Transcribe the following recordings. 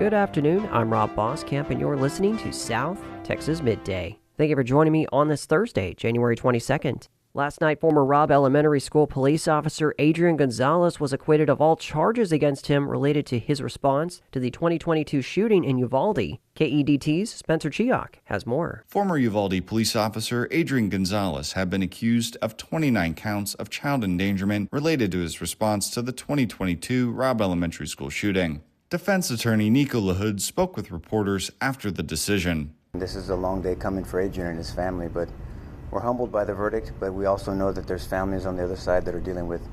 Good afternoon, I'm Rob Boskamp, and you're listening to South Texas Midday. Thank you for joining me on this Thursday, January 22nd. Last night, former Robb Elementary School police officer Adrian Gonzalez was acquitted of all charges against him related to his response to the 2022 shooting in Uvalde. KEDT's Spencer Chiak has more. Former Uvalde police officer Adrian Gonzalez had been accused of 29 counts of child endangerment related to his response to the 2022 Robb Elementary School shooting. Defense attorney Nico LaHood spoke with reporters after the decision. This is a long day coming for Adrian and his family, but we're humbled by the verdict, but we also know that there's families on the other side that are dealing with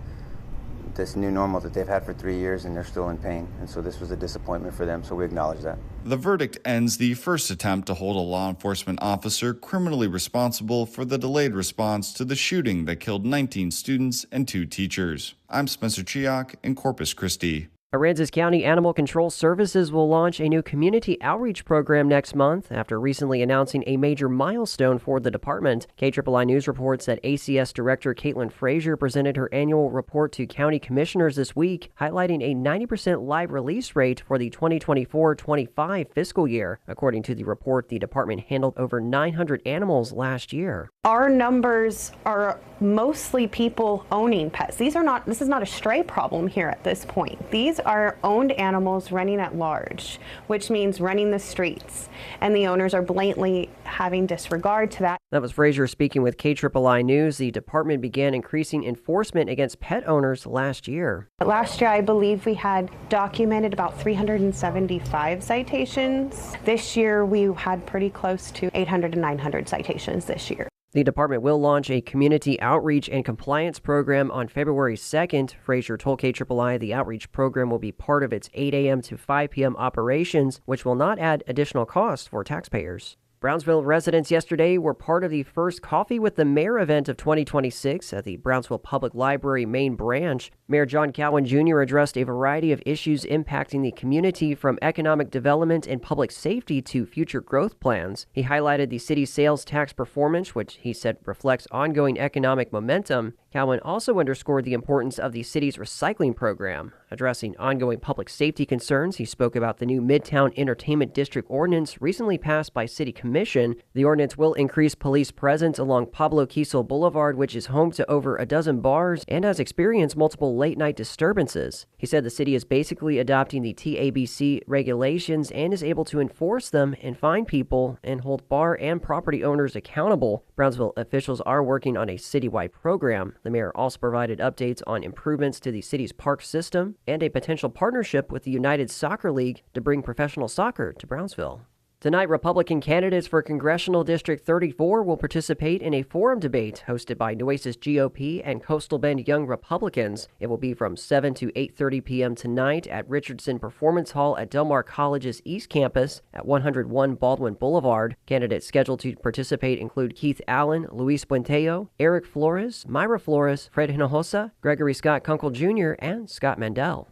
this new normal that they've had for 3 years, and they're still in pain. And so this was a disappointment for them, so we acknowledge that. The verdict ends the first attempt to hold a law enforcement officer criminally responsible for the delayed response to the shooting that killed 19 students and 2 teachers. I'm Spencer Chiak in Corpus Christi. Aransas County Animal Control Services will launch a new community outreach program next month after recently announcing a major milestone for the department. KIII News reports that ACS Director Caitlin Frazier presented her annual report to county commissioners this week, highlighting a 90% live release rate for the 2024-25 fiscal year. According to the report, the department handled over 900 animals last year. Our numbers are mostly people owning pets. This is not a stray problem here at this point. These are owned animals running at large, which means running the streets, and the owners are blatantly having disregard to that. That was Frazier speaking with KIII News. The department began increasing enforcement against pet owners last year. Last year, I believe we had documented about 375 citations. This year, we had pretty close to 800 to 900 citations this year. The department will launch a community outreach and compliance program on February 2nd. Frazier told KIII the outreach program will be part of its 8 a.m. to 5 p.m. operations, which will not add additional costs for taxpayers. Brownsville residents yesterday were part of the first Coffee with the Mayor event of 2026 at the Brownsville Public Library main branch. Mayor John Cowan Jr. addressed a variety of issues impacting the community, from economic development and public safety to future growth plans. He highlighted the city's sales tax performance, which he said reflects ongoing economic momentum. Cowan also underscored the importance of the city's recycling program. Addressing ongoing public safety concerns, he spoke about the new Midtown Entertainment District ordinance recently passed by City Commission. The ordinance will increase police presence along Pablo Quiso Boulevard, which is home to over a dozen bars and has experienced multiple late-night disturbances. He said the city is basically adopting the TABC regulations and is able to enforce them and fine people and hold bar and property owners accountable. Brownsville officials are working on a citywide program. The mayor also provided updates on improvements to the city's park system and a potential partnership with the United Soccer League to bring professional soccer to Brownsville. Tonight, Republican candidates for Congressional District 34 will participate in a forum debate hosted by Nueces GOP and Coastal Bend Young Republicans. It will be from 7 to 8:30 p.m. tonight at Richardson Performance Hall at Del Mar College's East Campus at 101 Baldwin Boulevard. Candidates scheduled to participate include Keith Allen, Luis Buentello, Eric Flores, Myra Flores, Fred Hinojosa, Gregory Scott Kunkel Jr., and Scott Mandel.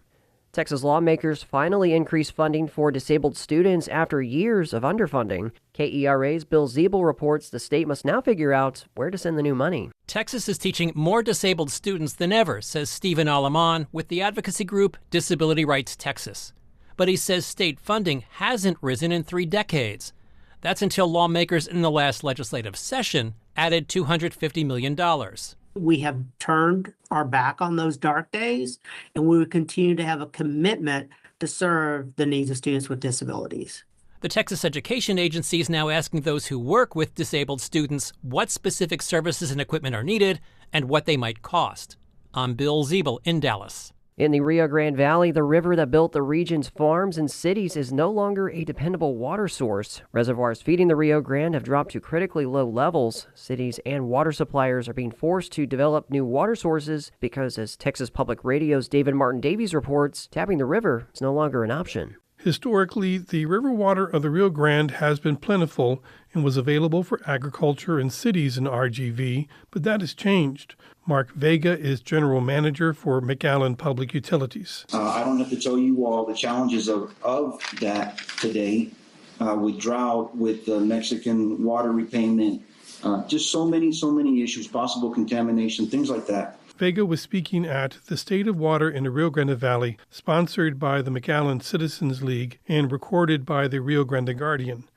Texas lawmakers finally increased funding for disabled students after years of underfunding. KERA's Bill Ziebel reports the state must now figure out where to send the new money. Texas is teaching more disabled students than ever, says Stephen Alaman with the advocacy group Disability Rights Texas. But he says state funding hasn't risen in 3 decades. That's until lawmakers in the last legislative session added $250 million. We have turned our back on those dark days, and we will continue to have a commitment to serve the needs of students with disabilities. The Texas Education Agency is now asking those who work with disabled students what specific services and equipment are needed and what they might cost. I'm Bill Ziebel in Dallas. In the Rio Grande Valley, the river that built the region's farms and cities is no longer a dependable water source. Reservoirs feeding the Rio Grande have dropped to critically low levels. Cities and water suppliers are being forced to develop new water sources because, as Texas Public Radio's David Martin Davies reports, tapping the river is no longer an option. Historically, the river water of the Rio Grande has been plentiful and was available for agriculture in cities in RGV, but that has changed. Mark Vega is General Manager for McAllen Public Utilities. I don't have to tell you all the challenges of that today, with drought, with the Mexican water repayment, just so many issues, possible contamination, things like that. Vega was speaking at the State of Water in the Rio Grande Valley, sponsored by the McAllen Citizens League and recorded by the Rio Grande Guardian.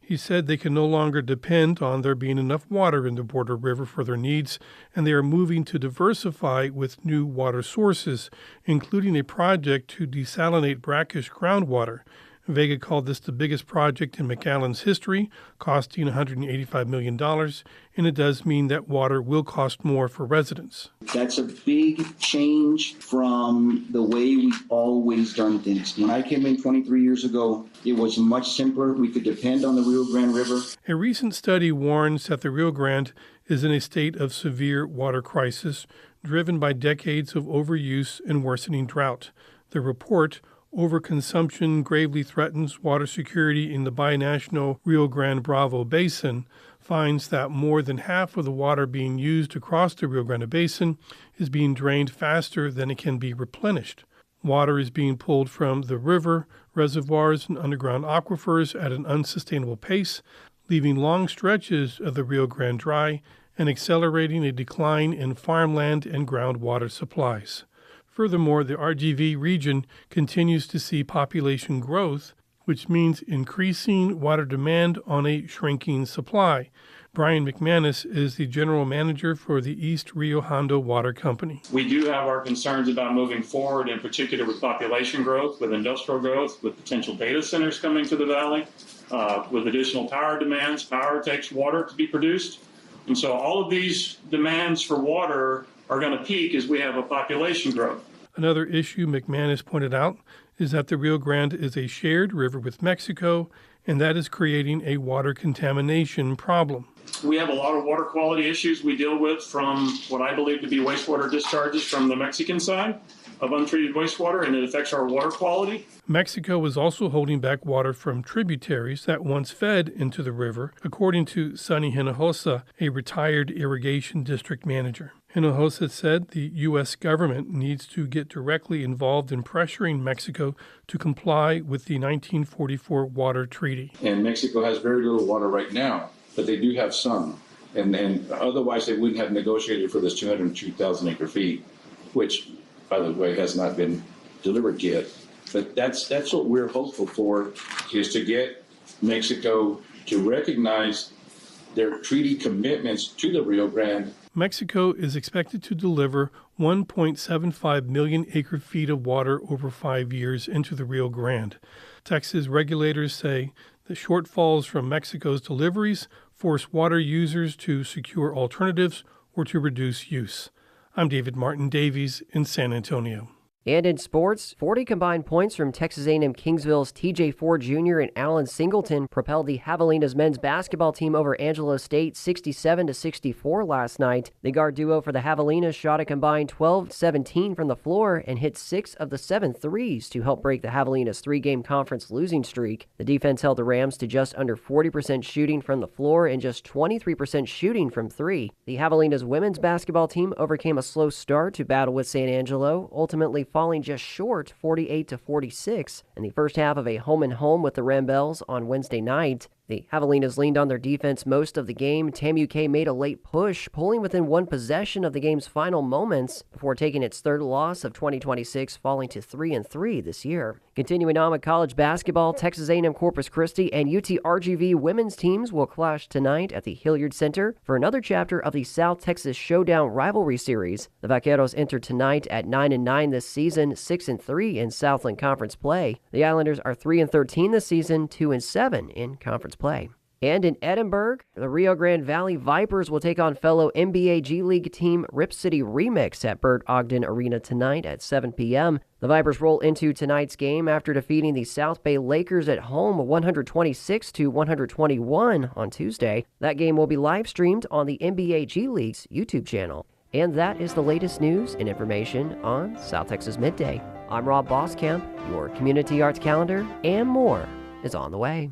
He said they can no longer depend on there being enough water in the border river for their needs, and they are moving to diversify with new water sources, including a project to desalinate brackish groundwater. Vega called this the biggest project in McAllen's history, costing $185 million, and it does mean that water will cost more for residents. That's a big change from the way we've always done things. When I came in 23 years ago, it was much simpler. We could depend on the Rio Grande River. A recent study warns that the Rio Grande is in a state of severe water crisis, driven by decades of overuse and worsening drought. The report, Overconsumption Gravely Threatens Water Security in the Binational Rio Grande Bravo Basin, finds that more than half of the water being used across the Rio Grande Basin is being drained faster than it can be replenished. Water is being pulled from the river, reservoirs, and underground aquifers at an unsustainable pace, leaving long stretches of the Rio Grande dry and accelerating a decline in farmland and groundwater supplies. Furthermore, the RGV region continues to see population growth, which means increasing water demand on a shrinking supply. Brian McManus is the general manager for the East Rio Hondo Water Company. We do have our concerns about moving forward, in particular with population growth, with industrial growth, with potential data centers coming to the valley, with additional power demands. Power takes water to be produced. And so all of these demands for water are going to peak as we have a population growth. Another issue McManus pointed out is that the Rio Grande is a shared river with Mexico, and that is creating a water contamination problem. We have a lot of water quality issues we deal with from what I believe to be wastewater discharges from the Mexican side of untreated wastewater, and it affects our water quality. Mexico is also holding back water from tributaries that once fed into the river, according to Sonny Hinojosa, a retired irrigation district manager. Hinojosa said the U.S. government needs to get directly involved in pressuring Mexico to comply with the 1944 Water Treaty. And Mexico has very little water right now, but they do have some. And otherwise they wouldn't have negotiated for this 202,000 acre feet, which, by the way, has not been delivered yet. But that's what we're hopeful for, is to get Mexico to recognize their treaty commitments to the Rio Grande. Mexico is expected to deliver 1.75 million acre feet of water over 5 years into the Rio Grande. Texas regulators say the shortfalls from Mexico's deliveries force water users to secure alternatives or to reduce use. I'm David Martin Davies in San Antonio. And in sports, 40 combined points from Texas A&M-Kingsville's TJ Ford Jr. and Alan Singleton propelled the Javelinas men's basketball team over Angelo State 67-64 last night. The guard duo for the Javelinas shot a combined 12-17 from the floor and hit 6 of the 7 threes to help break the Javelinas' 3-game conference losing streak. The defense held the Rams to just under 40% shooting from the floor and just 23% shooting from 3. The Javelinas women's basketball team overcame a slow start to battle with San Angelo, ultimately falling just short 48-46 in the first half of a home-and-home with the Rambells on Wednesday night. The Javelinas leaned on their defense most of the game. TAMUCC made a late push, pulling within one possession of the game's final moments before taking its third loss of 2026, falling to 3-3 this year. Continuing on with college basketball, Texas A&M Corpus Christi and UTRGV women's teams will clash tonight at the Hilliard Center for another chapter of the South Texas Showdown rivalry series. The Vaqueros enter tonight at 9-9 this season, 6-3 in Southland Conference play. The Islanders are 3-13 this season, 2-7 in conference play. And in Edinburg, the Rio Grande Valley Vipers will take on fellow NBA G League team Rip City Remix at Bert Ogden Arena tonight at 7 p.m. The Vipers roll into tonight's game after defeating the South Bay Lakers at home 126-121 on Tuesday. That game will be live streamed on the NBA G League's YouTube channel. And that is the latest news and information on South Texas Midday. I'm Rob Boskamp. Your community arts calendar and more is on the way.